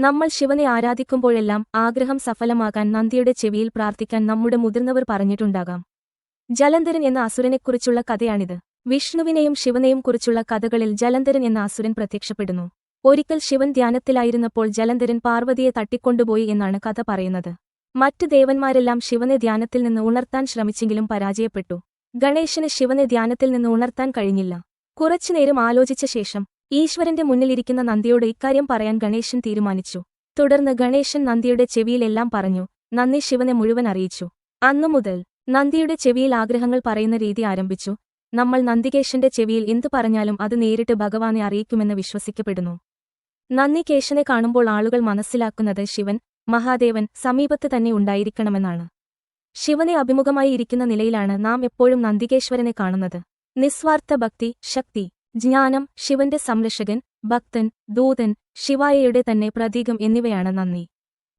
നമ്മൾ ശിവനെ ആരാധിക്കുമ്പോഴെല്ലാം ആഗ്രഹം സഫലമാകാൻ നന്ദിയുടെ ചെവിയിൽ പ്രാർത്ഥിക്കാൻ നമ്മുടെ മുതിർന്നവർ പറഞ്ഞിട്ടുണ്ടാകാം. ജലന്ധരൻ എന്ന അസുരനെക്കുറിച്ചുള്ള കഥയാണിത്. വിഷ്ണുവിനെയും ശിവനെയും കുറിച്ചുള്ള കഥകളിൽ ജലന്ധരൻ എന്ന അസുരൻ പ്രത്യക്ഷപ്പെടുന്നു. ഒരിക്കൽ ശിവൻ ധ്യാനത്തിലായിരുന്നപ്പോൾ ജലന്ധരൻ പാർവതിയെ തട്ടിക്കൊണ്ടുപോയി എന്നാണ് കഥ പറയുന്നത്. മറ്റ് ദേവന്മാരെല്ലാം ശിവനെ ധ്യാനത്തിൽ നിന്ന് ഉണർത്താൻ ശ്രമിച്ചെങ്കിലും പരാജയപ്പെട്ടു. ഗണേശന് ശിവനെ ധ്യാനത്തിൽ നിന്ന് ഉണർത്താൻ കഴിഞ്ഞില്ല. കുറച്ചുനേരം ആലോചിച്ച ശേഷം ഈശ്വരന്റെ മുന്നിലിരിക്കുന്ന നന്ദിയോട് ഇക്കാര്യം പറയാൻ ഗണേശൻ തീരുമാനിച്ചു. തുടർന്ന് ഗണേശൻ നന്ദിയുടെ ചെവിയിൽ എല്ലാം പറഞ്ഞു. നന്ദി ശിവനെ മുഴുവൻ അറിയിച്ചു. അന്നുമുതൽ നന്ദിയുടെ ചെവിയിൽ ആഗ്രഹങ്ങൾ പറയുന്ന രീതി ആരംഭിച്ചു. നമ്മൾ നന്ദികേശന്റെ ചെവിയിൽ എന്തു പറഞ്ഞാലും അത് നേരിട്ട് ഭഗവാനെ അറിയിക്കുമെന്ന് വിശ്വസിക്കപ്പെടുന്നു. നന്ദികേശനെ കാണുമ്പോൾ ആളുകൾ മനസ്സിലാക്കുന്നത് ശിവൻ, മഹാദേവൻ സമീപത്ത് തന്നെ ഉണ്ടായിരിക്കണമെന്നാണ്. ശിവനെ അഭിമുഖമായി ഇരിക്കുന്ന നിലയിലാണ് നാം എപ്പോഴും നന്ദികേശ്വരനെ കാണുന്നത്. നിസ്വാർത്ഥ ഭക്തി, ശക്തി, ജ്ഞാനം, ശിവന്റെ സംരക്ഷകൻ, ഭക്തൻ, ദൂതൻ, ശിവായയുടെ തന്നെ പ്രതീകം എന്നിവയാണ് നന്ദി.